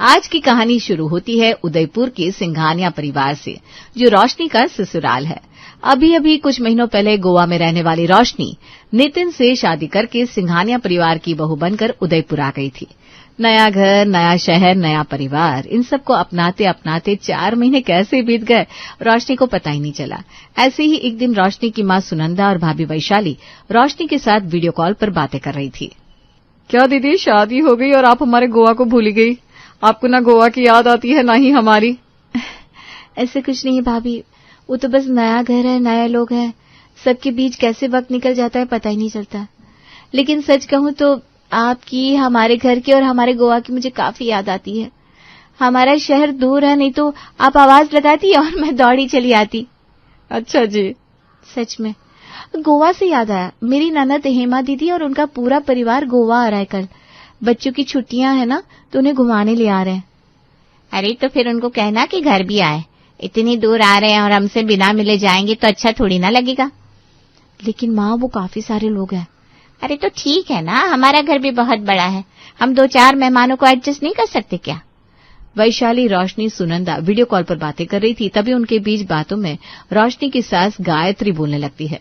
आज की कहानी शुरू होती है उदयपुर के सिंघानिया परिवार से, जो रोशनी का ससुराल है। अभी अभी कुछ महीनों पहले गोवा में रहने वाली रोशनी नितिन से शादी करके सिंघानिया परिवार की बहू बनकर उदयपुर आ गई थी। नया घर, नया शहर, नया परिवार, इन सबको अपनाते अपनाते 4 महीने कैसे बीत गए रोशनी को पता ही नहीं चला। ऐसे ही एक दिन रोशनी की मां सुनंदा और भाभी वैशाली रोशनी के साथ वीडियो कॉल पर बातें कर रही थी। क्या दीदी, शादी हो गई और आप हमारे गोवा को भूल गई? आपको ना गोवा की याद आती है ना ही हमारी? ऐसे कुछ नहीं है भाभी, वो तो बस नया घर है, नए लोग हैं, सबके बीच कैसे वक्त निकल जाता है पता ही नहीं चलता। लेकिन सच कहूं तो आपकी, हमारे घर की और हमारे गोवा की मुझे काफी याद आती है। हमारा शहर दूर है, नहीं तो आप आवाज लगाती और मैं दौड़ी चली आती। अच्छा जी। सच में। गोवा से याद आया, मेरी ननद हेमा दीदी और उनका पूरा परिवार गोवा आ रहा है कल। बच्चों की छुट्टियां हैं ना, तो उन्हें घुमाने ले आ रहे हैं। अरे तो फिर उनको कहना कि घर भी आए। इतनी दूर आ रहे हैं और हमसे बिना मिले जाएंगे तो अच्छा थोड़ी ना लगेगा। लेकिन माँ, वो काफी सारे लोग हैं। अरे तो ठीक है ना, हमारा घर भी बहुत बड़ा है, हम 2-4 मेहमानों को एडजस्ट नहीं कर सकते क्या? वैशाली, रोशनी, सुनंदा वीडियो कॉल पर बातें कर रही थी। तभी उनके बीच बातों में रोशनी की सास गायत्री बोलने लगती है।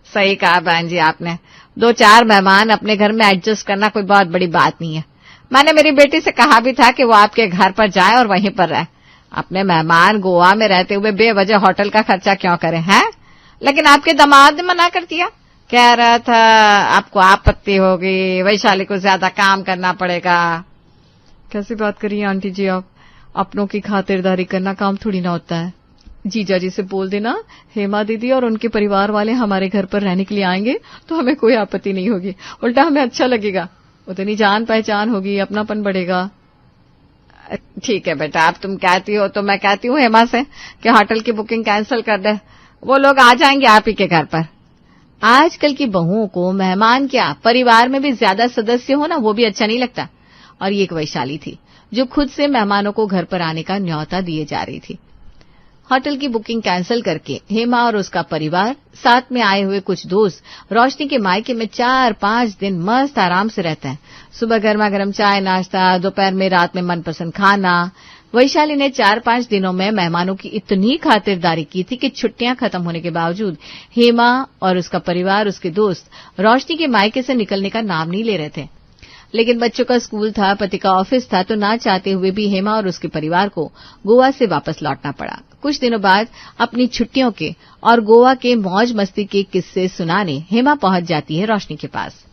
सही कहा बहन जी आपने, 2-4 मेहमान अपने घर में एडजस्ट करना कोई बहुत बड़ी बात नहीं है। मैंने मेरी बेटी से कहा भी था कि वो आपके घर पर जाए और वहीं पर रहे। अपने मेहमान गोवा में रहते हुए बेवजह होटल का खर्चा क्यों करें, हैं? लेकिन आपके दामाद ने मना कर दिया, कह रहा था आपको आपत्ति होगी, वैशाली को ज्यादा काम करना पड़ेगा। कैसी बात करिए आंटी जी आप? अपनों की खातिरदारी करना काम थोड़ी ना होता है। जीजा जी से बोल देना, हेमा दीदी और उनके परिवार वाले हमारे घर पर रहने के लिए आएंगे तो हमें कोई आपत्ति नहीं होगी, उल्टा हमें अच्छा लगेगा। उतनी जान पहचान होगी, अपनापन बढ़ेगा। ठीक है बेटा, अब तुम कहती हो तो मैं कहती हूँ हेमा से कि होटल की बुकिंग कैंसिल कर दे, वो लोग आ जाएंगे आप ही के घर पर। आजकल की बहुओं को मेहमान क्या, परिवार में भी ज्यादा सदस्य हो ना, वो भी अच्छा नहीं लगता। और ये एक वैशाली थी जो खुद से मेहमानों को घर पर आने का न्योता दिए जा रही थी। होटल की बुकिंग कैंसिल करके हेमा और उसका परिवार, साथ में आए हुए कुछ दोस्त रोशनी के मायके में 4-5 दिन मस्त आराम से रहते हैं। सुबह गर्मा गर्म चाय नाश्ता, दोपहर में, रात में मनपसंद खाना। वैशाली ने 4-5 दिनों में मेहमानों की इतनी खातिरदारी की थी कि छुट्टियां खत्म होने के बावजूद हेमा और उसका परिवार, उसके दोस्त रोशनी के मायके से निकलने का नाम नहीं ले रहे थे। लेकिन बच्चों का स्कूल था, पति का ऑफिस था, तो ना चाहते हुए भी हेमा और उसके परिवार को गोवा से वापस लौटना पड़ा। कुछ दिनों बाद अपनी छुट्टियों के और गोवा के मौज मस्ती के किस्से सुनाने हेमा पहुंच जाती है रोशनी के पास।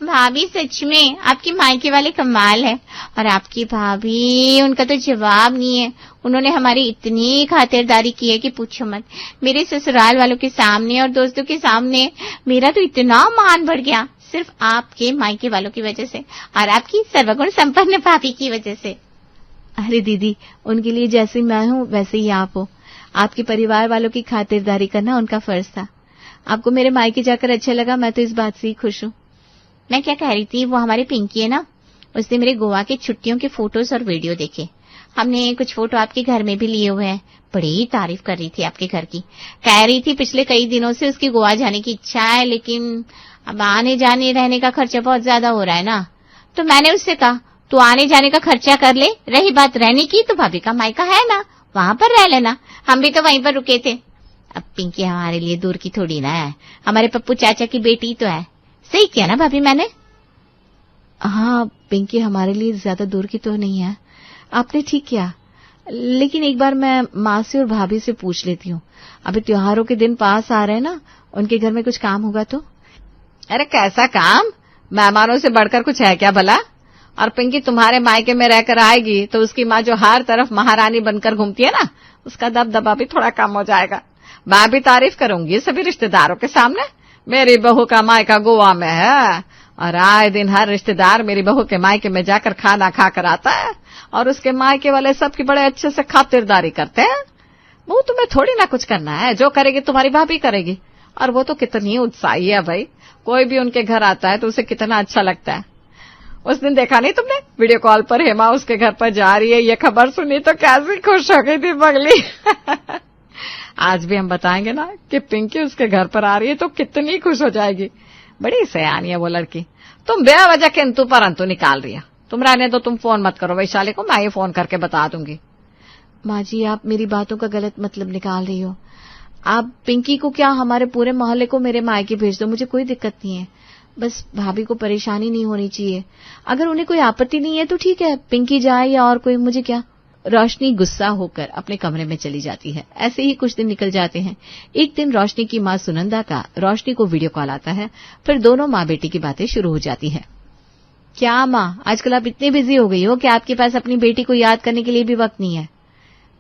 भाभी सच में आपकी मायके वाले कमाल है, और आपकी भाभी, उनका तो जवाब नहीं है। उन्होंने हमारी इतनी खातिरदारी की है कि पूछो मत। मेरे ससुराल वालों के सामने और दोस्तों के सामने मेरा तो इतना मान बढ़ गया, सिर्फ आपके मायके वालों की वजह से और आपकी सर्वगुण संपन्न भाभी की वजह से। अरे दीदी, उनके लिए जैसे मैं हूँ वैसे ही आप हो। आपके परिवार वालों की खातिरदारी करना उनका फर्ज था। आपको मेरे मायके जाकर अच्छा लगा, मैं तो इस बात से ही खुश हूँ। मैं क्या कह रही थी, वो हमारी पिंकी है ना, उसने मेरे गोवा के छुट्टियों के फोटोज और वीडियो देखे। हमने कुछ फोटो आपके घर में भी लिए हुए हैं। बड़ी तारीफ कर रही थी आपके घर की, कह रही थी पिछले कई दिनों से उसकी गोवा जाने की इच्छा है, लेकिन अब आने जाने रहने का खर्चा बहुत ज्यादा हो रहा है ना। तो मैंने उससे कहा, तू आने जाने का खर्चा कर ले, रही बात रहने की तो भाभी का मायका है ना, वहां पर रह लेना, हम भी तो वहीं पर रुके थे। अब पिंकी हमारे लिए दूर की थोड़ी ना है, हमारे पप्पू चाचा की बेटी तो है। सही किया ना भाभी मैंने? हाँ, पिंकी हमारे लिए ज्यादा दूर की तो नहीं है, आपने ठीक किया। लेकिन एक बार मैं माँ से और भाभी से पूछ लेती हूँ। अभी त्योहारों के दिन पास आ रहे हैं ना, उनके घर में कुछ काम होगा तो। अरे कैसा काम, मेहमानों से बढ़कर कुछ है क्या भला? और पिंकी तुम्हारे मायके में रहकर आएगी तो उसकी माँ जो हर तरफ महारानी बनकर घूमती है ना, उसका दबदबा भी थोड़ा कम हो जाएगा। मैं भी तारीफ करूंगी सभी रिश्तेदारों के सामने, मेरी बहू का मायका गोवा में है और आए दिन हर रिश्तेदार मेरी बहू के मायके में जाकर खाना खाकर आता है और उसके मायके वाले सबकी बड़े अच्छे से खातिरदारी करते हैं। वो तुम्हें थोड़ी ना कुछ करना है, जो करेगी तुम्हारी भाभी करेगी। और वो तो कितनी उत्साही है भाई, कोई भी उनके घर आता है तो उसे कितना अच्छा लगता है। उस दिन देखा नहीं तुमने, वीडियो कॉल पर हेमा उसके घर पर जा रही है, ये खबर सुनी तो कैसी खुश हो गई थी पगली। आज भी हम बताएंगे ना कि पिंकी उसके घर पर आ रही है तो कितनी खुश हो जाएगी। बड़ी सयानी है वो लड़की, तुम बेवजह किंतु परंतु निकाल रही है। तुम रहने दो, तुम फोन मत करो वैशाली को, मैं ये फोन करके बता दूंगी। माँ जी, आप मेरी बातों का गलत मतलब निकाल रही हो। आप पिंकी को क्या, हमारे पूरे मोहल्ले को मेरे मायके भेज दो, मुझे कोई दिक्कत नहीं है। बस भाभी को परेशानी नहीं होनी चाहिए। अगर उन्हें कोई आपत्ति नहीं है तो ठीक है, पिंकी जाए या और कोई, मुझे क्या। रोशनी गुस्सा होकर अपने कमरे में चली जाती है। ऐसे ही कुछ दिन निकल जाते हैं। एक दिन रोशनी की माँ सुनंदा का रोशनी को वीडियो कॉल आता है। फिर दोनों माँ बेटी की बातें शुरू हो जाती हैं। क्या माँ, आजकल आप इतनी बिजी हो गई हो कि आपके पास अपनी बेटी को याद करने के लिए भी वक्त नहीं है?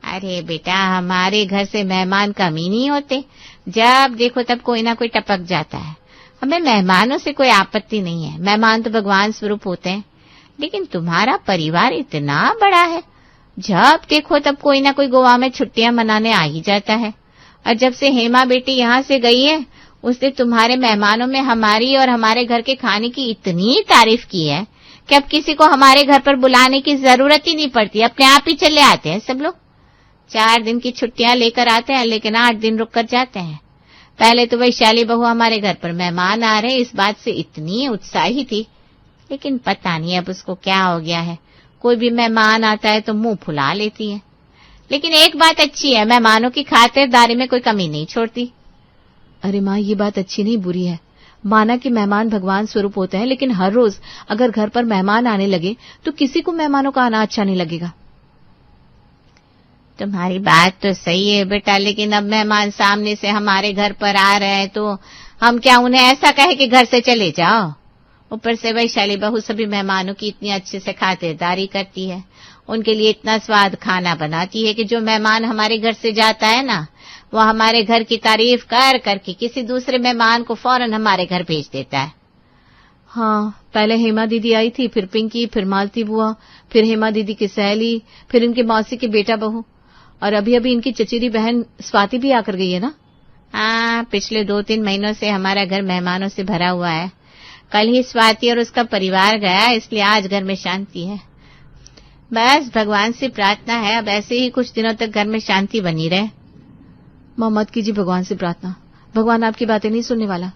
अरे बेटा, हमारे घर से मेहमान कम ही नहीं होते। जब देखो तब कोई ना कोई टपक जाता है। हमें मेहमानों से कोई आपत्ति नहीं है, मेहमान तो भगवान स्वरूप होते हैं। लेकिन तुम्हारा परिवार इतना बड़ा है, जब देखो तब कोई ना कोई गोवा में छुट्टियां मनाने आ ही जाता है। और जब से हेमा बेटी यहाँ से गई है, उसने तुम्हारे मेहमानों में हमारी और हमारे घर के खाने की इतनी तारीफ की है कि अब किसी को हमारे घर पर बुलाने की जरूरत ही नहीं पड़ती, अपने आप ही चले आते हैं सब लोग। 4 दिन की छुट्टियां लेकर आते हैं, लेकिन 8 दिन रुक कर जाते हैं। पहले तो वैशाली बहू हमारे घर पर मेहमान आ रहे, इस बात से इतनी उत्साही थी, लेकिन पता नहीं अब उसको क्या हो गया है। कोई भी मेहमान आता है तो मुंह फुला लेती है। लेकिन एक बात अच्छी है, मेहमानों की खातिरदारी में कोई कमी नहीं छोड़ती। अरे माँ, ये बात अच्छी नहीं, बुरी है। माना कि मेहमान भगवान स्वरूप होते हैं, लेकिन हर रोज अगर घर पर मेहमान आने लगे तो किसी को मेहमानों का आना अच्छा नहीं लगेगा। तुम्हारी बात तो सही है बेटा, लेकिन अब मेहमान सामने से हमारे घर पर आ रहे हैं तो हम क्या उन्हें ऐसा कहे कि घर से चले जाओ? ऊपर से वैशाली बहू सभी मेहमानों की इतनी अच्छे से खातिरदारी करती है, उनके लिए इतना स्वाद खाना बनाती है कि जो मेहमान हमारे घर से जाता है ना, वो हमारे घर की तारीफ कर करके किसी दूसरे मेहमान को फौरन हमारे घर भेज देता है। हाँ, पहले हेमा दीदी आई थी, फिर पिंकी, फिर मालती बुआ, फिर हेमा दीदी की सहेली, फिर इनकी मौसी की बेटा बहू, और अभी अभी इनकी चचेरी बहन स्वाति भी आकर गई है ना। हाँ, पिछले 2-3 महीनों से हमारा घर मेहमानों से भरा हुआ है। कल ही स्वाति और उसका परिवार गया, इसलिए आज घर में शांति है। बस भगवान से प्रार्थना है अब ऐसे ही कुछ दिनों तक घर में शांति बनी रहे। माँ, मत कीजिए भगवान से प्रार्थना, भगवान आपकी बातें नहीं सुनने वाला।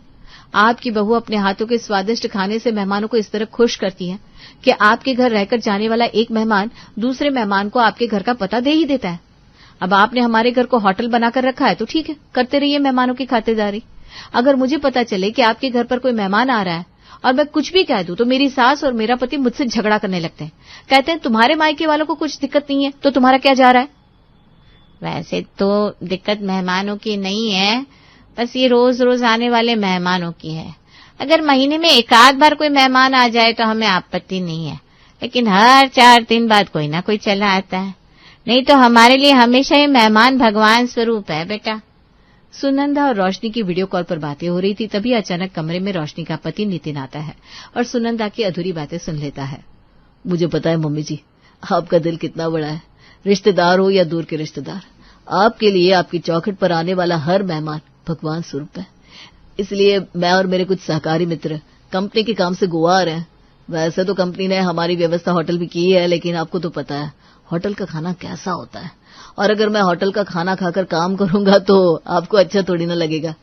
आपकी बहू अपने हाथों के स्वादिष्ट खाने से मेहमानों को इस तरह खुश करती है कि आपके घर रहकर जाने वाला एक मेहमान दूसरे मेहमान को आपके घर का पता दे ही देता है। अब आपने हमारे घर को होटल बनाकर रखा है तो ठीक है, करते रहिए मेहमानों की खातिरदारी। अगर मुझे पता चले कि आपके घर पर कोई मेहमान आ रहा है और मैं कुछ भी कह दूं तो मेरी सास और मेरा पति मुझसे झगड़ा करने लगते हैं। कहते हैं तुम्हारे मायके वालों को कुछ दिक्कत नहीं है तो तुम्हारा क्या जा रहा है। वैसे तो दिक्कत मेहमानों की नहीं है, बस ये रोज रोज आने वाले मेहमानों की है। अगर महीने में 1 आध बार कोई मेहमान आ जाए तो हमें आपत्ति नहीं है, लेकिन हर 4 दिन बाद कोई ना कोई चला आता है। नहीं तो हमारे लिए हमेशा ये मेहमान भगवान स्वरूप है बेटा। सुनंदा और रोशनी की वीडियो कॉल पर बातें हो रही थी, तभी अचानक कमरे में रोशनी का पति नितिन आता है और सुनंदा की अधूरी बातें सुन लेता है। मुझे पता है मम्मी जी, आपका दिल कितना बड़ा है। रिश्तेदार हो या दूर के रिश्तेदार, आपके लिए आपकी चौखट पर आने वाला हर मेहमान भगवान स्वरूप है। इसलिए मैं और मेरे कुछ सहकारी मित्र कंपनी के काम से गोवा आ रहे हैं। वैसे तो कंपनी ने हमारी व्यवस्था होटल भी की है, लेकिन आपको तो पता है होटल का खाना कैसा होता है, और अगर मैं होटल का खाना खाकर काम करूंगा तो आपको अच्छा थोड़ी ना लगेगा।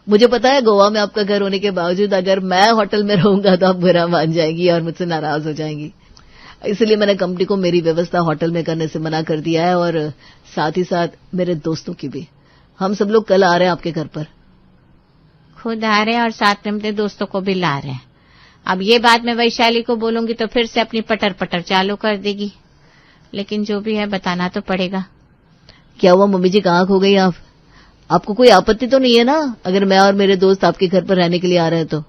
मुझे पता है गोवा में आपका घर होने के बावजूद अगर मैं होटल में रहूंगा तो आप बुरा मान जाएंगी और मुझसे नाराज हो जाएंगी। इसलिए मैंने कंपनी को मेरी व्यवस्था होटल में करने से मना कर दिया है, और साथ ही साथ मेरे दोस्तों की भी। हम सब लोग कल आ रहे हैं आपके घर पर। खुद आ रहे हैं और साथ में अपने दोस्तों को भी ला रहे हैं। अब ये बात मैं वैशाली को बोलूंगी तो फिर से अपनी पटर पटर चालू कर देगी, लेकिन जो भी है बताना तो पड़ेगा। क्या हुआ मम्मी जी, कहाँ खो गई आप? आपको कोई आपत्ति तो नहीं है ना अगर मैं और मेरे दोस्त आपके घर पर रहने के लिए आ रहे हैं तो?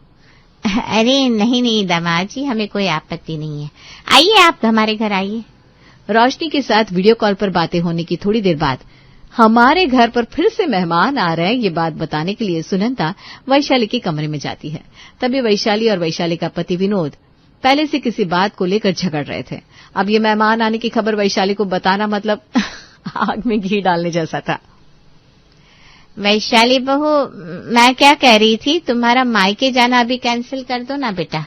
अरे नहीं दामाद जी, हमें कोई आपत्ति नहीं है। आइए आप हमारे घर आइए। रोशनी के साथ वीडियो कॉल पर बातें होने की थोड़ी देर बाद हमारे घर पर फिर से मेहमान आ रहे हैं, ये बात बताने के लिए सुनंदा वैशाली के कमरे में जाती है। तभी वैशाली और वैशाली का पति विनोद पहले से किसी बात को लेकर झगड़ रहे थे। अब ये मेहमान आने की खबर वैशाली को बताना मतलब आग में घी डालने जैसा था। वैशाली बहू, मैं क्या कह रही थी, तुम्हारा मायके जाना अभी कैंसिल कर दो ना बेटा,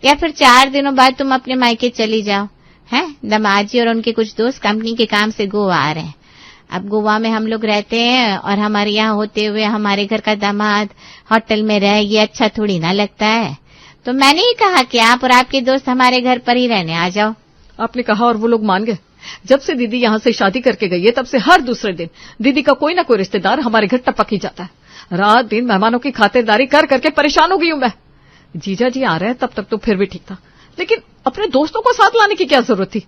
या फिर 4 दिनों बाद तुम अपने मायके चली जाओ। हैं, दामाद जी और उनके कुछ दोस्त कंपनी के काम से गोवा आ रहे हैं। अब गोवा में हम लोग रहते हैं और हमारे यहाँ होते हुए हमारे घर का दामाद होटल में रहे, ये अच्छा थोड़ी ना लगता है। तो मैंने ही कहा कि आप और आपके दोस्त हमारे घर पर ही रहने आ जाओ। आपने कहा और वो लोग मान गए। जब से दीदी यहाँ से शादी करके गई है तब से हर दूसरे दिन दीदी का कोई ना कोई रिश्तेदार हमारे घर टपक ही जाता है। रात दिन मेहमानों की खातिरदारी कर करके परेशान हो गई हूं मैं। जीजा जी आ रहे हैं तब तक तो फिर भी ठीक था, लेकिन अपने दोस्तों को साथ लाने की क्या जरूरत थी?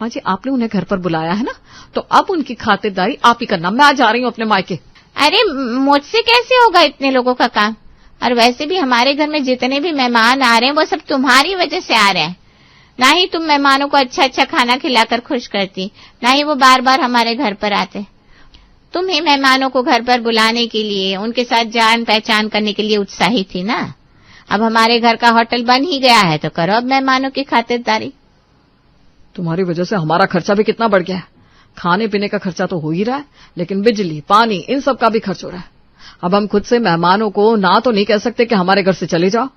माँ जी, आपने उन्हें घर पर बुलाया है ना, तो अब उनकी खातिरदारी आप ही करना। मैं आज आ रही हूँ अपने मायके। अरे मुझसे कैसे होगा इतने लोगों का काम? और वैसे भी हमारे घर में जितने भी मेहमान आ रहे हैं वो सब तुम्हारी वजह से आ रहे हैं। ना ही तुम मेहमानों को अच्छा अच्छा खाना खिलाकर खुश करती, ना ही वो बार बार हमारे घर पर आते। तुम ही मेहमानों को घर पर बुलाने के लिए, उनके साथ जान पहचान करने के लिए उत्साही थी ना। अब हमारे घर का होटल बन ही गया है तो करो अब मेहमानों की खातिरदारी। तुम्हारी वजह से हमारा खर्चा भी कितना बढ़ गया है। खाने पीने का खर्चा तो हो ही रहा है, लेकिन बिजली पानी इन सब का भी खर्च हो रहा है। अब हम खुद से मेहमानों को ना तो नहीं कह सकते कि हमारे घर से चले जाओ।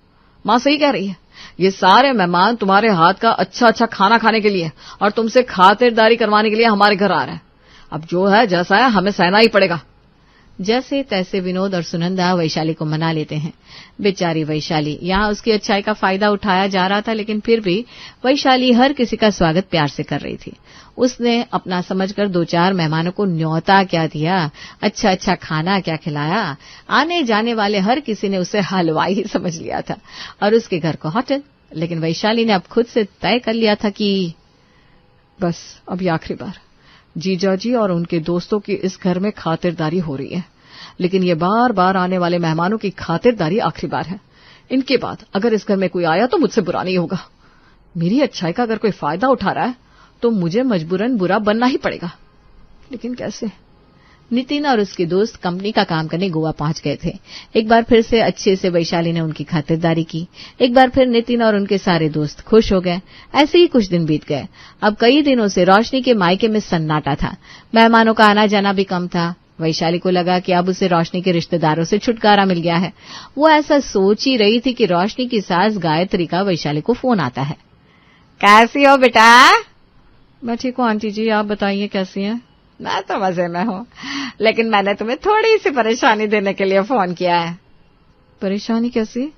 माँ सही कह रही है, ये सारे मेहमान तुम्हारे हाथ का अच्छा अच्छा खाना खाने के लिए और तुमसे खातिरदारी करवाने के लिए हमारे घर आ रहे हैं। अब जो है जैसा है हमें सहना ही पड़ेगा। जैसे तैसे विनोद और सुनंदा वैशाली को मना लेते हैं। बेचारी वैशाली, यहाँ उसकी अच्छाई का फायदा उठाया जा रहा था, लेकिन फिर भी वैशाली हर किसी का स्वागत प्यार से कर रही थी। उसने अपना समझकर 2-4 मेहमानों को न्योता क्या दिया, अच्छा अच्छा खाना क्या खिलाया। आने जाने वाले हर किसी ने उसे हलवाई ही समझ लिया था और उसके घर को होटल। लेकिन वैशाली ने अब खुद से तय कर लिया था कि बस अब ये आखिरी बार जीजा जी और उनके दोस्तों की इस घर में खातिरदारी हो रही है, लेकिन ये बार बार आने वाले मेहमानों की खातिरदारी आखिरी बार है। इनके बाद अगर इस घर में कोई आया तो मुझसे बुरा नहीं होगा। मेरी अच्छाई का अगर कोई फायदा उठा रहा है तो मुझे मजबूरन बुरा बनना ही पड़ेगा, लेकिन कैसे? नितिन और उसके दोस्त कंपनी का काम करने गोवा पहुंच गए थे। एक बार फिर से अच्छे से वैशाली ने उनकी खातिरदारी की। एक बार फिर नितिन और उनके सारे दोस्त खुश हो गए। ऐसे ही कुछ दिन बीत गए। अब कई दिनों से रोशनी के मायके में सन्नाटा था। मेहमानों का आना जाना भी कम था। वैशाली को लगा कि अब उसे रोशनी के रिश्तेदारों से छुटकारा मिल गया है। वो ऐसा सोच ही रही थी कि रोशनी की सास गायत्री का वैशाली को फोन आता है। कैसी हो बेटा? मैं ठीक हूँ आंटी जी, आप बताइए कैसी हैं? मैं तो मजे में हूँ, लेकिन मैंने तुम्हें थोड़ी सी परेशानी देने के लिए फोन किया है। परेशानी कैसी?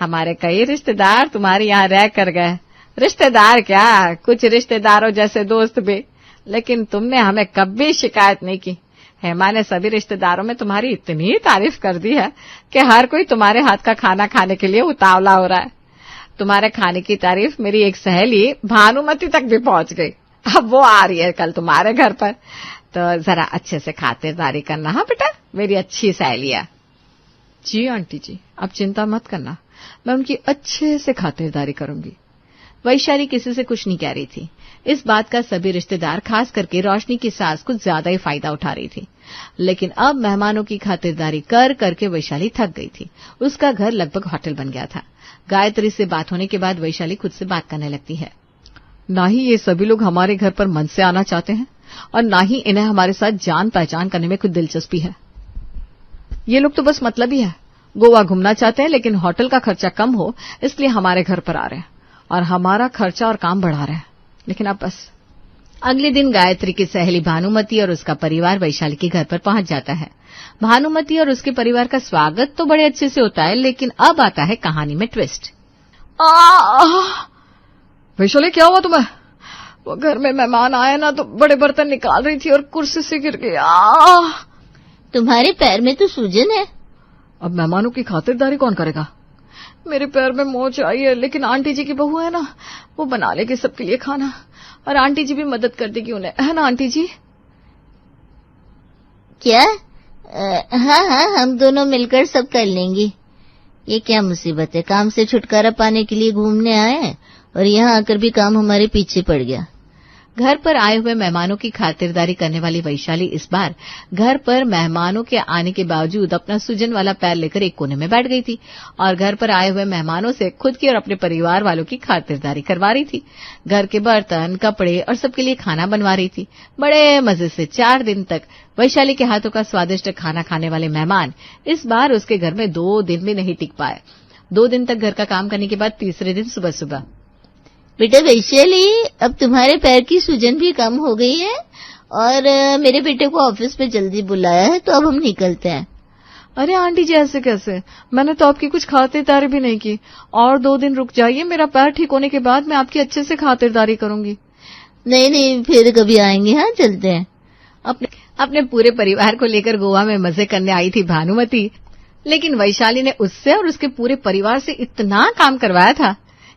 हमारे कई रिश्तेदार तुम्हारे यहाँ रह कर गए। रिश्तेदार क्या, कुछ रिश्तेदारों जैसे दोस्त भी, लेकिन तुमने हमें कभी शिकायत नहीं की। हेमा ने सभी रिश्तेदारों में तुम्हारी इतनी तारीफ कर दी है कि हर कोई तुम्हारे हाथ का खाना खाने के लिए उतावला हो रहा है। तुम्हारे खाने की तारीफ मेरी एक सहेली भानुमति तक भी पहुंच गई। अब वो आ रही है कल तुम्हारे घर पर, तो जरा अच्छे से खातिरदारी करना। हाँ बेटा, मेरी अच्छी सहेली है। जी आंटी जी, आप चिंता मत करना, मैं उनकी अच्छे से खातिरदारी करूंगी। वैशाली किसी से कुछ नहीं कह रही थी। इस बात का सभी रिश्तेदार, खास करके रोशनी की सास, कुछ ज्यादा ही फायदा उठा रही थी। लेकिन अब मेहमानों की खातिरदारी कर करके वैशाली थक गई थी। उसका घर लगभग होटल बन गया था। गायत्री से बात होने के बाद वैशाली खुद से बात करने लगती है। ना ही ये सभी लोग हमारे घर पर मन से आना चाहते हैं और ना ही इन्हें हमारे साथ जान पहचान करने में कुछ दिलचस्पी है। ये लोग तो बस मतलब ही है, गोवा घूमना चाहते हैं, लेकिन होटल का खर्चा कम हो इसलिए हमारे घर पर आ रहे हैं और हमारा खर्चा और काम बढ़ा रहे हैं। लेकिन अब बस। अगले दिन गायत्री की सहेली भानुमति और उसका परिवार वैशाली के घर पर पहुंच जाता है। भानुमति और उसके परिवार का स्वागत तो बड़े अच्छे से होता है, लेकिन अब आता है कहानी में ट्विस्ट। वैशाली क्या हुआ तुम्हें? वो घर में मेहमान आए ना तो बड़े बर्तन निकाल रही थी और कुर्सी से गिर गई। तुम्हारे पैर में तो सूजन है। अब मेहमानों की खातिरदारी कौन करेगा? मेरे पैर में मोच आई है, लेकिन आंटी जी की बहू है ना, वो बना लेगी सबके लिए खाना और आंटी जी भी मदद कर देगी उन्हें, है ना आंटी जी? क्या? हाँ, हम दोनों मिलकर सब कर लेंगे। ये क्या मुसीबत है, काम से छुटकारा पाने के लिए घूमने आए हैं और यहाँ आकर भी काम हमारे पीछे पड़ गया। घर पर आए हुए मेहमानों की खातिरदारी करने वाली वैशाली इस बार घर पर मेहमानों के आने के बावजूद अपना सूजन वाला पैर लेकर एक कोने में बैठ गई थी और घर पर आए हुए मेहमानों से खुद की और अपने परिवार वालों की खातिरदारी करवा रही थी। घर के बर्तन, कपड़े और सबके लिए खाना बनवा रही थी। बड़े मजे से 4 दिन तक वैशाली के हाथों का स्वादिष्ट खाना खाने वाले मेहमान इस बार उसके घर में 2 दिन भी नहीं टिक पाए। 2 दिन तक घर का काम करने के बाद तीसरे दिन सुबह सुबह, बेटा वैशाली, अब तुम्हारे पैर की सूजन भी कम हो गई है और मेरे बेटे को ऑफिस पे जल्दी बुलाया है, तो अब हम निकलते हैं। अरे आंटी जी ऐसे कैसे, मैंने तो आपकी कुछ खातिरदारी भी नहीं की। और 2 दिन रुक जाइए, मेरा पैर ठीक होने के बाद मैं आपकी अच्छे से खातिरदारी करूंगी। नहीं नहीं, फिर कभी आएंगे। हाँ चलते हैं। अपने पूरे परिवार को लेकर गोवा में मजे करने आई थी भानुमति, लेकिन वैशाली ने उससे और उसके पूरे परिवार से इतना काम करवाया था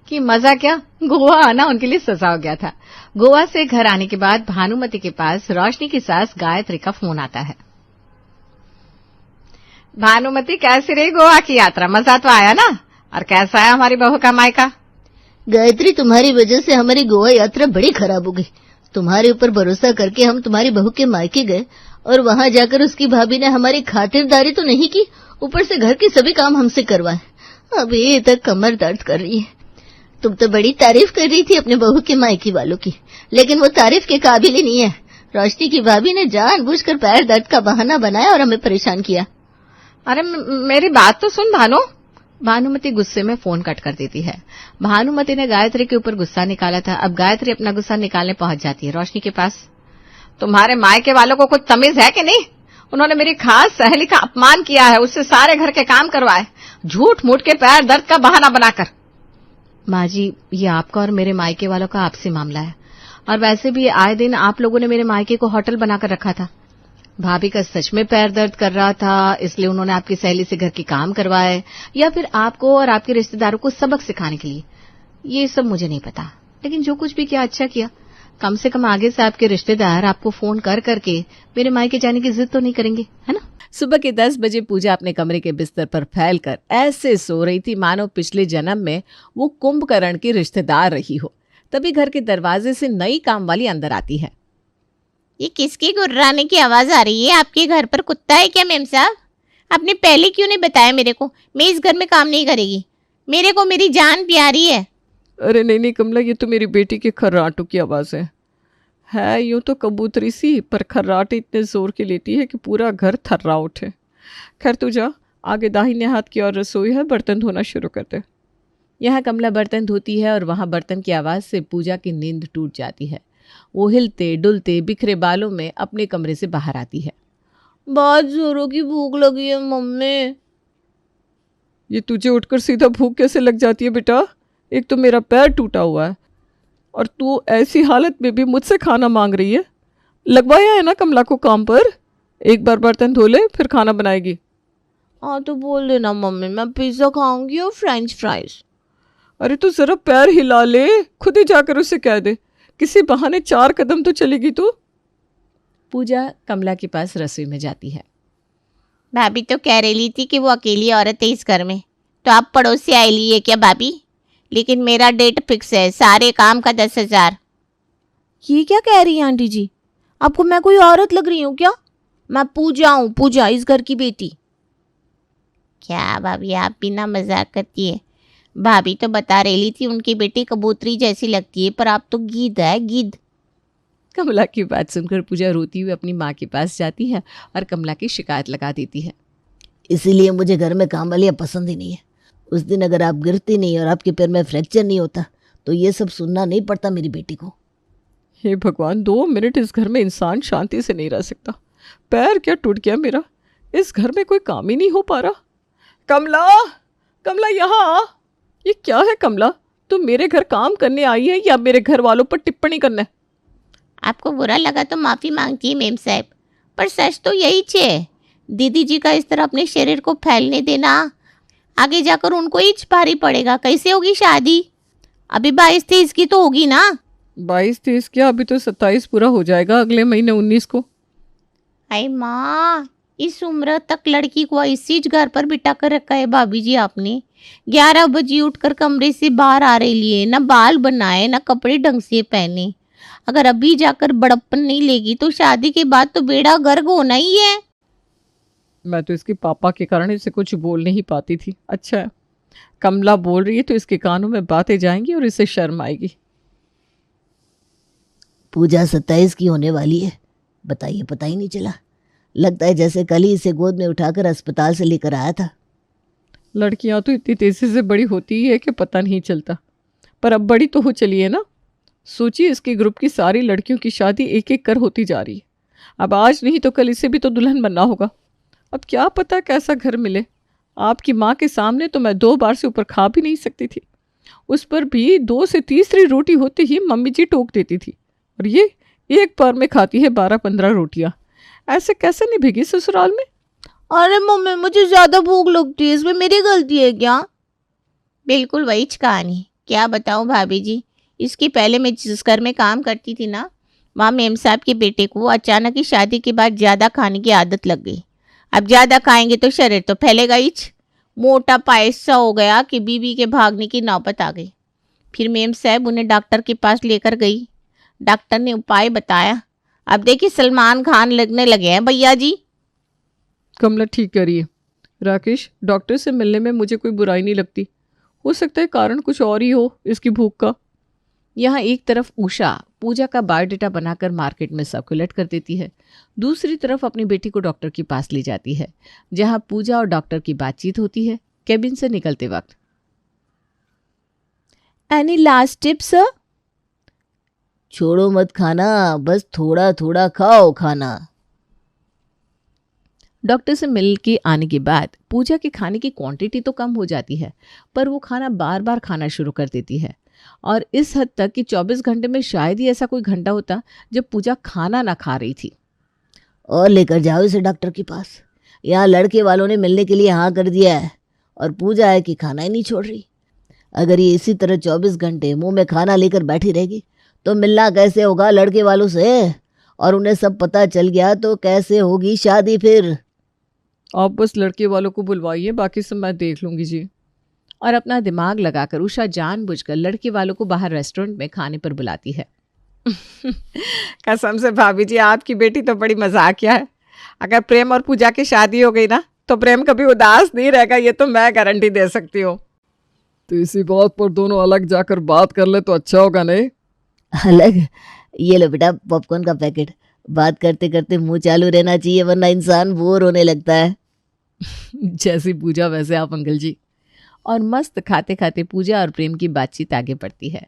कि मजा क्या, गोवा आना उनके लिए सजा हो गया था। गोवा से घर आने के बाद भानुमति के पास रोशनी की सास गायत्री का फोन आता है। भानुमति, कैसी रही गोवा की यात्रा? मजा तो आया ना? और कैसा है हमारी बहू का मायका? गायत्री, तुम्हारी वजह से हमारी गोवा यात्रा बड़ी खराब हो गई। तुम्हारे ऊपर भरोसा करके हम तुम्हारी बहू के मायके गए और वहां जाकर उसकी भाभी ने हमारी खातिरदारी तो नहीं की, ऊपर से घर के सभी काम हमसे करवाए। अभी तक कमर दर्द कर रही है। तुम तो बड़ी तारीफ कर रही थी अपने बहू के मायके वालों की, लेकिन वो तारीफ के काबिल ही नहीं है। रोशनी की भाभी ने जानबूझकर पैर दर्द का बहाना बनाया और हमें परेशान किया। अरे मेरी बात तो सुन भानु। भानुमति गुस्से में फोन कट कर देती है। भानुमति ने गायत्री के ऊपर गुस्सा निकाला था, अब गायत्री अपना गुस्सा निकालने पहुंच जाती है रोशनी के पास। तुम्हारे मायके वालों को कुछ तमीज है कि नहीं? उन्होंने मेरी खास सहेली का अपमान किया है, उससे सारे घर के काम करवाए, झूठ मूठ के पैर दर्द का बहाना बनाकर। माँ जी, ये आपका और मेरे मायके वालों का आपसी मामला है, और वैसे भी आए दिन आप लोगों ने मेरे मायके को होटल बनाकर रखा था। भाभी का सच में पैर दर्द कर रहा था, इसलिए उन्होंने आपकी सहेली से घर के काम करवाए, या फिर आपको और आपके रिश्तेदारों को सबक सिखाने के लिए, ये सब मुझे नहीं पता। लेकिन जो कुछ भी किया अच्छा किया। कम से कम आगे से आपके रिश्तेदार आपको फोन कर करके मेरे मायके जाने की जिद तो नहीं करेंगे, है ना? सुबह के 10 बजे पूजा अपने कमरे के बिस्तर पर फैलकर ऐसे सो रही थी मानो पिछले जन्म में वो कुंभकर्ण की रिश्तेदार रही हो। तभी घर के दरवाजे से नई काम वाली अंदर आती है। ये किसकी गुर्राने की आवाज आ रही है? आपके घर पर कुत्ता है क्या मेम साहब? आपने पहले क्यों नहीं बताया मेरे को? मैं इस घर में काम नहीं करेगी, मेरे को मेरी जान प्यारी है। अरे नहीं कमला, ये तो मेरी बेटी के खर्राटों की आवाज़ है यूं तो कबूतरी सी, पर खर्राटे इतने जोर की लेती है कि पूरा घर थर्रा उठे। खैर तू जा, आगे दाहिने हाथ की और रसोई है, बर्तन धोना शुरू कर दे। यहाँ कमला बर्तन धोती है और वहां बर्तन की आवाज से पूजा की नींद टूट जाती है। वो हिलते डुलते बिखरे बालों में अपने कमरे से बाहर आती है। बहुत जोरों की भूख लगी है मम्मी। ये तुझे उठकर सीधा भूख कैसे लग जाती है बेटा? एक तो मेरा पैर टूटा हुआ है और तू ऐसी हालत में भी मुझसे खाना मांग रही है। लगवाया है ना कमला को काम पर, एक बार बर्तन धो ले फिर खाना बनाएगी। हाँ तो बोल देना मम्मी, मैं पिज्जा खाऊंगी और फ्रेंच फ्राइज। अरे तू जरा पैर हिला ले, खुद ही जाकर उसे कह दे, किसी बहाने 4 कदम तो चलेगी तू। पूजा कमला के पास रसोई में जाती है। भाभी तो कह रही थी कि वो अकेली औरत है इस घर में, तो आप पड़ोसी आई ली है क्या भाभी? लेकिन मेरा डेट फिक्स है, सारे काम का 10,000। ये क्या कह रही है आंटी जी? आपको मैं कोई औरत लग रही हूँ क्या? मैं पूजा हूँ, पूजा, इस घर की बेटी। क्या भाभी आप भी ना मजाक करती है? भाभी तो बता रही थी उनकी बेटी कबूतरी जैसी लगती है, पर आप तो गिद्ध है, गिद्ध। कमला की बात सुनकर पूजा रोती हुई अपनी माँ के पास जाती है और कमला की शिकायत लगा देती है। इसीलिए मुझे घर में काम वालियाँ पसंद ही नहीं है। उस दिन अगर आप गिरती नहीं और आपके पैर में फ्रैक्चर नहीं होता तो ये सब सुनना नहीं पड़ता मेरी बेटी को। हे भगवान, 2 मिनट इस घर में इंसान शांति से नहीं रह सकता। पैर क्या टूट गया मेरा, इस घर में कोई काम ही नहीं हो पा रहा। कमला, कमला यहाँ आ। ये क्या है कमला, तुम मेरे घर काम करने आई है या मेरे घर वालों पर टिप्पणी करना? आपको बुरा लगा तो माफी मांगती है मेम साहब, पर सच तो यही है। दीदी जी का इस तरह अपने शरीर को फैलने देना, आगे जाकर उनको ही भारी पड़ेगा। कैसे होगी शादी? अभी 22-23 की तो होगी ना? 22-23 क्या, अभी तो 27 पूरा हो जाएगा अगले महीने 19 को। अरे माँ, इस उम्र तक लड़की को इसी घर पर बिठा कर रखा है भाभी जी आपने। 11 बजे उठकर कमरे से बाहर आ रही लिए, ना बाल बनाए ना कपड़े ढंग से पहने। अगर अभी जाकर बड़प्पन नहीं लेगी तो शादी के बाद तो बेड़ा गर्क होना ही है। मैं तो इसके पापा के कारण इसे कुछ बोल नहीं पाती थी। अच्छा है, कमला बोल रही है तो इसके कानों में बातें जाएंगी और इसे शर्म आएगी। पूजा 27 की होने वाली है, बताइए पता ही नहीं चला। लगता है जैसे कल ही इसे गोद में उठाकर अस्पताल से लेकर आया था। लड़कियां तो इतनी तेजी से बड़ी होती ही है कि पता नहीं चलता, पर अब बड़ी तो हो चली है ना। सोचिए, इसके ग्रुप की सारी लड़कियों की शादी एक एक कर होती जा रही है। अब आज नहीं तो कल इसे भी तो दुल्हन बनना होगा। अब क्या पता कैसा घर मिले। आपकी माँ के सामने तो मैं 2 बार से ऊपर खा भी नहीं सकती थी, उस पर भी 2 से तीसरी रोटी होते ही मम्मी जी टोक देती थी, और ये एक बार में खाती है 12-15 रोटियां। ऐसे कैसे निभेगी ससुराल में। अरे मम्मी मुझे ज्यादा भूख लगती है, इसमें मेरी गलती है क्या? बिल्कुल वही कहानी, क्या बताऊं भाभी जी। इसके पहले मैं जिस घर में काम करती थी ना, वहाँ मेम साहब के बेटे को अचानक ही शादी के बाद ज्यादा खाने की आदत लग गई। अब ज्यादा खाएंगे तो शरीर तो फैलेगा ही। मोटा पायसा हो गया कि बीवी के भागने की नौबत आ गई। फिर मेम साहब उन्हें डॉक्टर के पास लेकर गई। डॉक्टर ने उपाय बताया। अब देखिए सलमान खान लगने लगे हैं भैया जी। कमला ठीक कह रही है। राकेश, डॉक्टर से मिलने में मुझे कोई बुराई नहीं लगती। हो सकता है कारण कुछ और ही हो इसकी भूख का। यहाँ एक तरफ उषा पूजा का बायोडाटा बनाकर मार्केट में सर्कुलेट कर देती है, दूसरी तरफ अपनी बेटी को डॉक्टर के पास ले जाती है, जहाँ पूजा और डॉक्टर की बातचीत होती है केबिन से निकलते वक्त। Any last tip sir? छोड़ो मत खाना, बस थोड़ा थोड़ा खाओ खाना। डॉक्टर से मिल के आने के बाद पूजा के खाने की क्वांटिटी तो कम हो जाती है, पर वो खाना बार बार खाना शुरू कर देती है, और इस हद तक कि 24 घंटे में शायद ही ऐसा कोई घंटा होता जब पूजा खाना ना खा रही थी। और लेकर जाओ इसे डॉक्टर के पास। यहाँ लड़के वालों ने मिलने के लिए हाँ कर दिया है, और पूजा है कि खाना ही नहीं छोड़ रही। अगर ये इसी तरह 24 घंटे मुंह में खाना लेकर बैठी रहेगी तो मिलना कैसे होगा लड़के वालों से, और उन्हें सब पता चल गया तो कैसे होगी शादी फिर। आप बस लड़के वालों को बुलवाइए, बाकी सब मैं देख लूंगी जी। और अपना दिमाग लगाकर उषा जानबूझकर लड़के वालों को बाहर रेस्टोरेंट में खाने पर बुलाती है। कसम से भाभी जी, आपकी बेटी तो बड़ी मजाकिया है। अगर प्रेम और पूजा की शादी हो गई ना तो प्रेम कभी उदास नहीं रहेगा, ये तो मैं गारंटी दे सकती हूँ। तो इसी बात पर दोनों अलग जाकर बात कर ले तो अच्छा होगा नहीं? अलग? ये लो बेटा पॉपकॉर्न का पैकेट। बात करते करते मुंह चालू रहना चाहिए, वरना इंसान बोर होने लगता है। जैसी पूजा वैसे आप अंकल जी। और मस्त खाते खाते पूजा और प्रेम की बातचीत आगे बढ़ती है।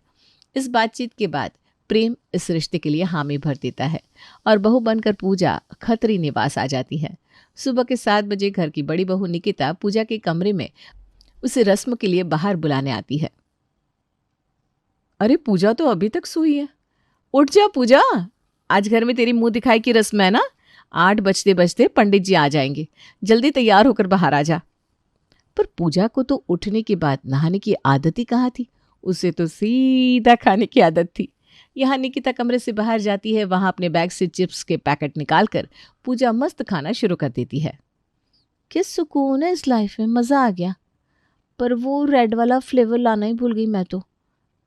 इस बातचीत के बाद प्रेम इस रिश्ते के लिए हामी भर देता है और बहू बनकर पूजा खत्री निवास आ जाती है। सुबह के 7 बजे घर की बड़ी बहू निकिता पूजा के कमरे में उसे रस्म के लिए बाहर बुलाने आती है। अरे पूजा तो अभी तक सोई है। उठ जा पूजा, आज घर में तेरी मुंह दिखाई की रस्म है ना। 8 बजते बजते पंडित जी आ जाएंगे, जल्दी तैयार होकर बाहर आ जा। पर पूजा को तो उठने के बाद नहाने की आदत ही कहाँ थी, उसे तो सीधा खाने की आदत थी। यहाँ निकिता कमरे से बाहर जाती है, वहां अपने बैग से चिप्स के पैकेट निकालकर पूजा मस्त खाना शुरू कर देती है। किस सुकून है इस लाइफ में, मज़ा आ गया। पर वो रेड वाला फ्लेवर लाना ही भूल गई मैं तो।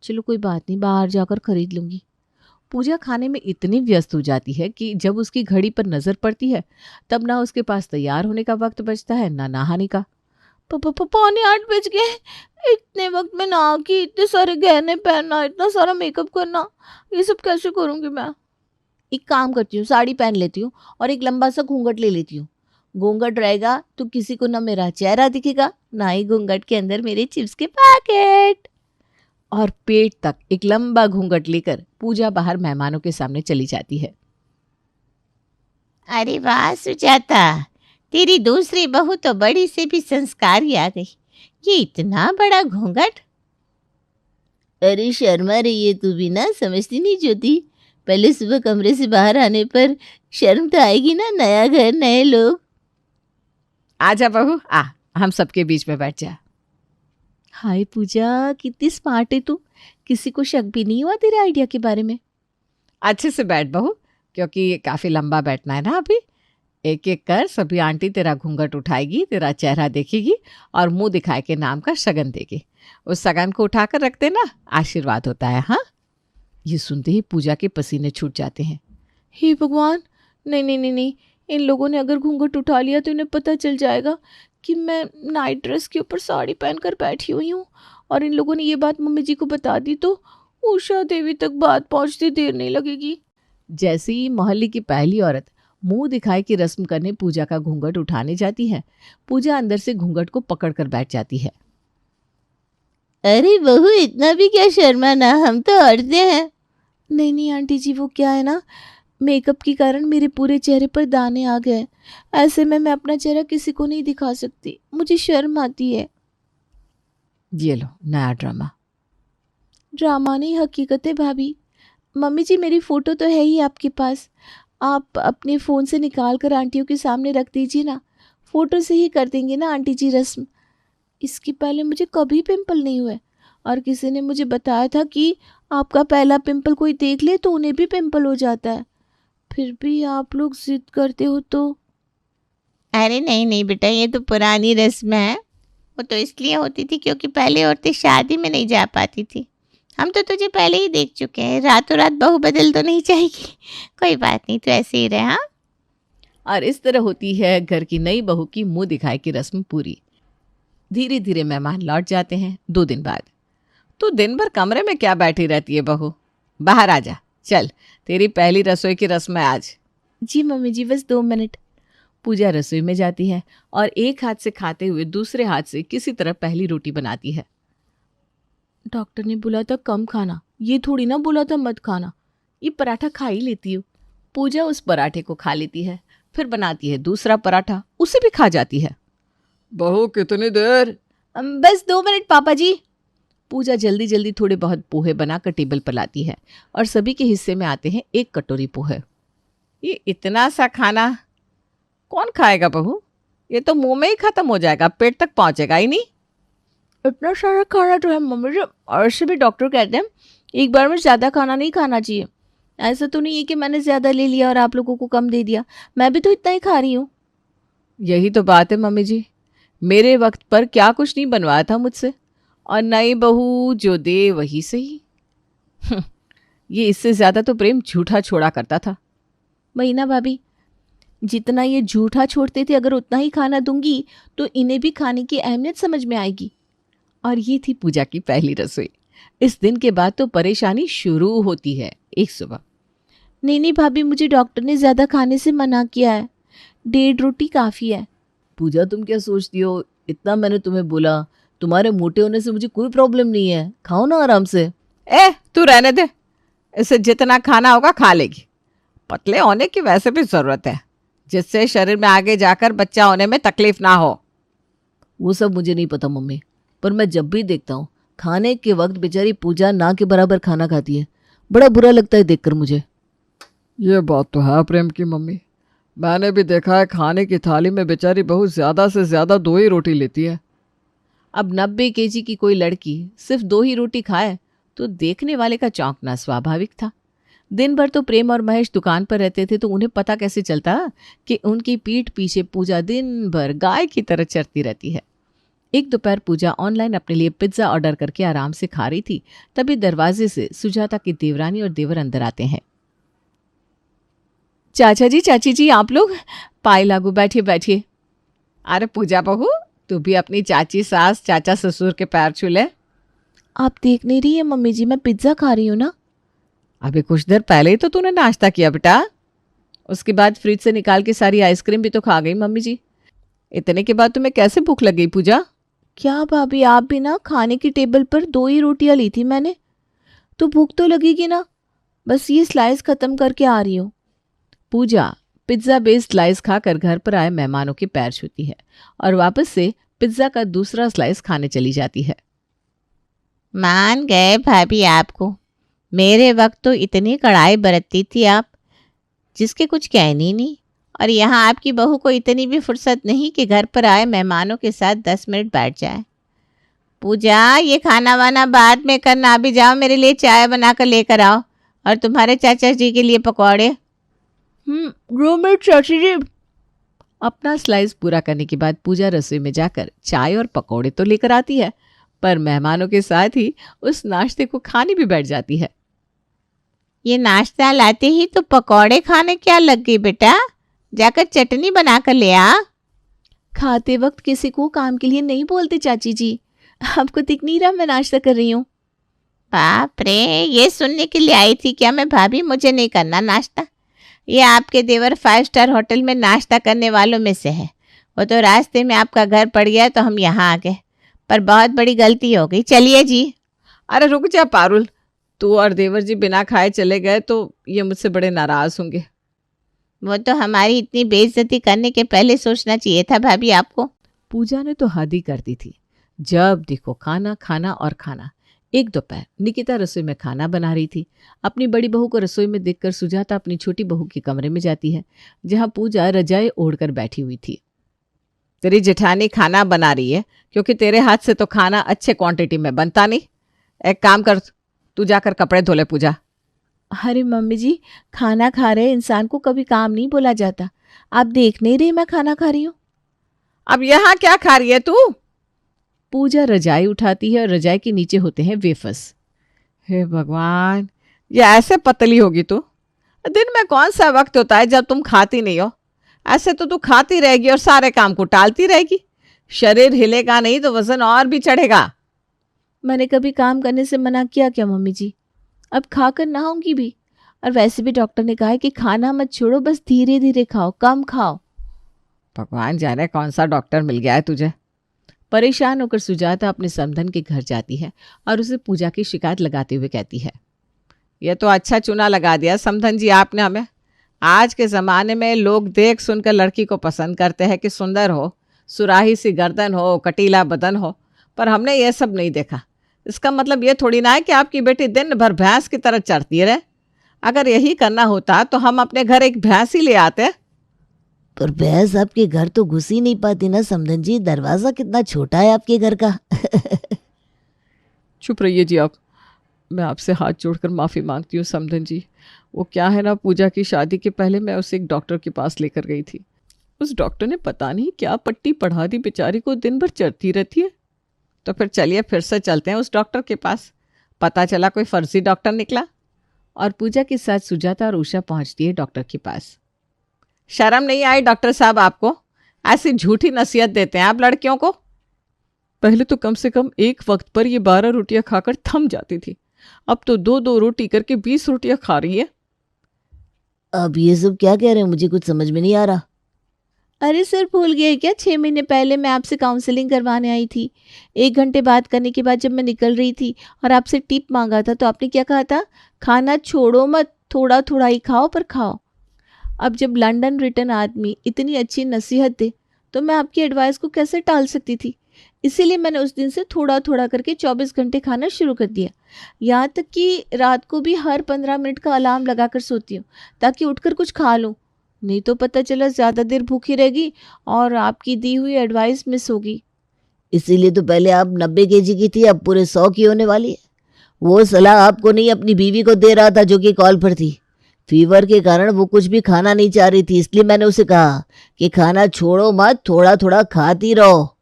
चलो कोई बात नहीं, बाहर जाकर खरीद लूंगी। पूजा खाने में इतनी व्यस्त हो जाती है कि जब उसकी घड़ी पर नजर पड़ती है तब ना उसके पास तैयार होने का वक्त बचता है ना नहाने का। पौने 8 बज गए। इतने वक्त में नहा के इतने सारे गहने पहनना, इतना सारा मेकअप करना, ये सब कैसे करूंगी मैं? एक काम करती हूँ, साड़ी पहन लेती हूँ और एक लंबा सा घूंघट ले लेती हूँ। घूंघट रहेगा तो किसी को ना मेरा चेहरा दिखेगा, ना ही घूंघट के अंदर मेरे चिप्स के पैकेट। और पेट तक एक लंबा घूंघट लेकर पूजा बाहर मेहमानों के सामने चली जाती है। अरे वाह सुजाता, तेरी दूसरी बहू तो बड़ी से भी संस्कारी आ गई। ये इतना बड़ा घूंघट। अरे शर्मा रही है तू भी ना, समझती नहीं ज्योति। पहले सुबह कमरे से बाहर आने पर शर्म तो आएगी ना, नया घर नए लोग। आजा बहू, आ हम सबके बीच में बैठ जा। हाय पूजा, कितनी स्मार्ट है तू, किसी को शक भी नहीं हुआ तेरे आइडिया के बारे में। अच्छे से बैठ बहू, क्योंकि काफी लंबा बैठना है ना अभी। एक एक कर सभी आंटी तेरा घूंघट उठाएगी, तेरा चेहरा देखेगी और मुंह दिखाए के नाम का शगन देगी। उस शगन को उठाकर रख देना, आशीर्वाद होता है। हाँ, ये सुनते ही पूजा के पसीने छूट जाते हैं। हे भगवान, नहीं नहीं नहीं नहीं, इन लोगों ने अगर घूंघट उठा लिया तो इन्हें पता चल जाएगा कि मैं नाइट ड्रेस के ऊपर साड़ी पहनकर बैठी हुई हूँ, और इन लोगों ने ये बात मम्मी जी को बता दी तो उषा देवी तक बात पहुँचती देर नहीं लगेगी। जैसे ही मोहल्ले की पहली औरत मुंह दिखाई की रस्म करने पूजा का घूंघट उठाने जाती है, पूजा अंदर से घूंघट को पकड़कर बैठ जाती है। अरे बहू, इतना भी क्या शर्माना, हम तो औरतें हैं। नहीं नहीं आंटी जी, वो क्या है ना, मेकअप के कारण मेरे पूरे चेहरे पर दाने आ गए। ऐसे में मैं अपना चेहरा किसी को नहीं दिखा सकती, मुझे शर्म आती है। ये लो नया ड्रामा। ड्रामा नहीं, हकीकत है भाभी। मम्मी जी, मेरी फ़ोटो तो है ही आपके पास, आप अपने फ़ोन से निकाल कर आंटियों के सामने रख दीजिए ना। फ़ोटो से ही कर देंगे ना आंटी जी रस्म। इसके पहले मुझे कभी पिंपल नहीं हुए, और किसी ने मुझे बताया था कि आपका पहला पिंपल कोई देख ले तो उन्हें भी पिंपल हो जाता है। फिर भी आप लोग जिद करते हो तो। अरे नहीं नहीं बेटा, ये तो पुरानी रस्म है। वो तो इसलिए होती थी क्योंकि पहले औरतें शादी में नहीं जा पाती थी। हम तो तुझे पहले ही देख चुके हैं, रातों रात बहू बदल तो नहीं जाएगी। कोई बात नहीं, तो ऐसे ही रहे। हाँ, और इस तरह होती है घर की नई बहू की मुंह दिखाई की रस्म पूरी। धीरे धीरे मेहमान लौट जाते हैं 2 दिन बाद। तो दिन भर कमरे में क्या बैठी रहती है बहू, बाहर आ जा, चल तेरी पहली रसोई की रस्म है आज। जी मम्मी जी, बस 2 मिनट। पूजा रसोई में जाती है और एक हाथ से खाते हुए दूसरे हाथ से किसी तरह पहली रोटी बनाती है। डॉक्टर ने बोला था कम खाना, ये थोड़ी ना बोला था मत खाना। ये पराठा खा ही लेती हूँ। पूजा उस पराठे को खा लेती है, फिर बनाती है दूसरा पराठा, उसे भी खा जाती है। बहू कितनी देर? बस 2 मिनट पापा जी। पूजा जल्दी जल्दी थोड़े बहुत पोहे बनाकर टेबल पर लाती है और सभी के हिस्से में आते हैं 1 कटोरी पोहे। ये इतना सा खाना कौन खाएगा बहू? ये तो मुंह में ही खत्म हो जाएगा, पेट तक पहुंचेगा ही नहीं। इतना सारा खाना तो है मम्मी जी, और ऐसे भी डॉक्टर कहते हैं एक बार में ज़्यादा खाना नहीं खाना चाहिए। ऐसा तो नहीं है कि मैंने ज़्यादा ले लिया और आप लोगों को कम दे दिया, मैं भी तो इतना ही खा रही हूँ। यही तो बात है मम्मी जी, मेरे वक्त पर क्या कुछ नहीं बनवाया था मुझसे, और नई बहू जो दे वही सही। ये इससे ज्यादा तो प्रेम झूठा छोड़ा करता था। वही ना भाभी, जितना ये झूठा छोड़ते थे अगर उतना ही खाना दूंगी तो इन्हें भी खाने की अहमियत समझ में आएगी। और ये थी पूजा की पहली रसोई। इस दिन के बाद तो परेशानी शुरू होती है। एक सुबह, नहीं भाभी, मुझे डॉक्टर ने ज़्यादा खाने से मना किया है, 1.5 रोटी काफ़ी है। पूजा तुम क्या सोचती हो, इतना मैंने तुम्हें बोला, तुम्हारे मोटे होने से मुझे कोई प्रॉब्लम नहीं है, खाओ ना आराम से। तू रहने दे, इसे जितना खाना होगा खा लेगी। पतले होने की वैसे भी जरूरत है, जिससे शरीर में आगे जाकर बच्चा होने में तकलीफ ना हो। वो सब मुझे नहीं पता मम्मी, पर मैं जब भी देखता हूँ खाने के वक्त बेचारी पूजा ना के बराबर खाना खाती है, बड़ा बुरा लगता है देखकर मुझे। ये बात तो है प्रेम की मम्मी, मैंने भी देखा है खाने की थाली में बेचारी बहुत ज़्यादा से ज़्यादा 2 ही रोटी लेती है। अब 90 केजी की कोई लड़की सिर्फ 2 ही रोटी खाए तो देखने वाले का चौंकना स्वाभाविक था। दिन भर तो प्रेम और महेश दुकान पर रहते थे, तो उन्हें पता कैसे चलता कि उनकी पीठ पीछे पूजा दिन भर गाय की तरह चरती रहती है। एक दोपहर पूजा ऑनलाइन अपने लिए पिज्जा ऑर्डर करके आराम से खा रही थी, तभी दरवाजे से सुजाता की देवरानी और देवर अंदर आते हैं। चाचा जी, चाची जी, आप लोग पाए लागू, बैठिए बैठिए। अरे पूजा बहू, तू भी अपनी चाची सास चाचा ससुर के पैर छू ले। आप देख नहीं रही है मम्मी जी, मैं पिज्ज़ा खा रही हूँ ना। अभी कुछ देर पहले ही तो तूने नाश्ता किया बेटा, उसके बाद फ्रिज से निकाल के सारी आइसक्रीम भी तो खा गई मम्मी जी। इतने के बाद तुम्हें कैसे भूख लग गई पूजा? क्या भाभी, आप भी ना, खाने की टेबल पर 2 ही रोटियां ली थी मैंने, तो भूख तो लगेगी ना। बस ये स्लाइस खत्म करके आ रही हूँ। पूजा पिज्जा बेस्ड स्लाइस खाकर घर पर आए मेहमानों के पैर छूती है और वापस से पिज्जा का दूसरा स्लाइस खाने चली जाती है। मान गए भाभी आपको, मेरे वक्त तो इतनी कड़ाई बरतती थी आप, जिसके कुछ कहनी ही नहीं। और यहाँ आपकी बहू को इतनी भी फुर्सत नहीं कि घर पर आए मेहमानों के साथ 10 मिनट बैठ जाए। पूजा, ये खाना वाना बाद में करना, अभी जाओ मेरे लिए चाय बनाकर लेकर आओ, और तुम्हारे चाचा जी के लिए पकौड़े। रोमेट चाची जी। अपना स्लाइस पूरा करने के बाद पूजा रसोई में जाकर चाय और पकौड़े तो लेकर आती है, पर मेहमानों के साथ ही उस नाश्ते को खाने भी बैठ जाती है। ये नाश्ता लाते ही तो पकौड़े खाने क्या लग गई बेटा, जाकर चटनी बनाकर ले आ। खाते वक्त किसी को काम के लिए नहीं बोलते चाची जी, आपको दिख नहीं रहा मैं नाश्ता कर रही हूँ। बाप रे, ये सुनने के लिए आई थी क्या मैं भाभी मुझे नहीं करना नाश्ता? ये आपके देवर 5 स्टार होटल में नाश्ता करने वालों में से है। वो तो रास्ते में आपका घर पड़ गया तो हम यहाँ आ गए, पर बहुत बड़ी गलती हो गई। चलिए जी। अरे रुक जा पारुल, तू और देवर जी बिना खाए चले गए तो ये मुझसे बड़े नाराज होंगे। वो तो हमारी इतनी बेइज्जती करने के पहले सोचना चाहिए था भाभी आपको। पूजा ने तो हद ही कर दी थी। जब देखो खाना खाना और खाना। एक दोपहर निकिता रसोई में खाना बना रही थी। अपनी बड़ी बहू को रसोई में देखकर सुजाता अपनी छोटी बहू के कमरे में जाती है, जहां पूजा रजाई ओढ़कर बैठी हुई थी। तेरी जेठानी खाना बना रही है, क्योंकि तेरे हाथ से तो खाना अच्छे क्वांटिटी में बनता नहीं। एक काम कर, तू जाकर कपड़े धो ले पूजा। अरे मम्मी जी, खाना खा रहे इंसान को कभी काम नहीं बोला जाता। आप देख नहीं रही मैं खाना खा रही हूँ। अब यहाँ क्या खा रही है तू? पूजा रजाई उठाती है और रजाई के नीचे होते हैं वेफर्स। हे भगवान, ये ऐसे पतली होगी तू? दिन में कौन सा वक्त होता है जब तुम खाती नहीं हो? ऐसे तो तू खाती रहेगी और सारे काम को टालती रहेगी। शरीर हिलेगा नहीं तो वजन और भी चढ़ेगा। मैंने कभी काम करने से मना किया क्या मम्मी जी? अब खाकर नहाऊंगी भी। और वैसे भी डॉक्टर ने कहा है कि खाना मत छोड़ो, बस धीरे धीरे खाओ, कम खाओ। भगवान जाने कौन सा डॉक्टर मिल गया है तुझे। परेशान होकर सुजाता अपने समधन के घर जाती है और उसे पूजा की शिकायत लगाते हुए कहती है, ये तो अच्छा चुना लगा दिया समधन जी आपने हमें। आज के ज़माने में लोग देख सुनकर लड़की को पसंद करते हैं कि सुंदर हो, सुराही सी गर्दन हो, कटीला बदन हो, पर हमने ये सब नहीं देखा। इसका मतलब ये थोड़ी ना है कि आपकी बेटी दिन भर भैंस की तरह चरती रहे। अगर यही करना होता तो हम अपने घर एक भैंस ही ले आते। पर भैंस आपके घर तो घुस ही नहीं पाती ना समधन जी, दरवाजा कितना छोटा है आपके घर का। चुप रहिए जी आप। मैं आपसे हाथ जोड़कर माफ़ी मांगती हूँ समधन जी। वो क्या है ना, पूजा की शादी के पहले मैं उसे एक डॉक्टर के पास लेकर गई थी। उस डॉक्टर ने पता नहीं क्या पट्टी पढ़ा दी, बेचारी को दिन भर चढ़ती रहती है। तो फिर चलिए फिर से चलते हैं उस डॉक्टर के पास। पता चला कोई फर्जी डॉक्टर निकला। और पूजा के साथ सुजाता और उषा पहुंचती है डॉक्टर के पास। शर्म नहीं आई डॉक्टर साहब आपको? ऐसी झूठी नसीहत देते हैं आप लड़कियों को। पहले तो कम से कम एक वक्त पर ये 12 रोटियां खाकर थम जाती थी, अब तो 2-2 रोटी करके 20 रोटियां खा रही है। अब ये सब क्या कह रहे हैं, मुझे कुछ समझ में नहीं आ रहा। अरे सर, भूल गए क्या? 6 महीने पहले मैं आपसे काउंसलिंग करवाने आई थी। 1 घंटे बात करने के बाद जब मैं निकल रही थी और आपसे टिप मांगा था, तो आपने क्या कहा था? खाना छोड़ो मत, थोड़ा थोड़ा ही खाओ, पर खाओ। अब जब लंदन रिटर्न आदमी इतनी अच्छी नसीहत दे तो मैं आपकी एडवाइस को कैसे टाल सकती थी। इसीलिए मैंने उस दिन से थोड़ा थोड़ा करके 24 घंटे खाना शुरू कर दिया। यहाँ तक कि रात को भी हर 15 मिनट का अलार्म लगाकर सोती हूँ, ताकि उठकर कुछ खा लूँ। नहीं तो पता चला ज़्यादा देर भूखी रहेगी और आपकी दी हुई एडवाइस मिस होगी। इसीलिए तो पहले आप 90 kg की थी, अब पूरे 100 की होने वाली है। वो सलाह आपको नहीं, अपनी बीवी को दे रहा था जो कि कॉल पर थी। फीवर के कारण वो कुछ भी खाना नहीं चाह रही थी, इसलिए मैंने उसे कहा कि खाना छोड़ो मत, थोड़ा थोड़ा खाती रहो।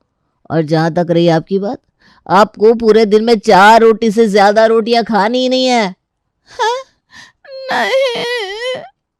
और जहाँ तक रही आपकी बात, आपको पूरे दिन में 4 रोटी से ज़्यादा रोटियां खानी ही नहीं है। हाँ? नहीं।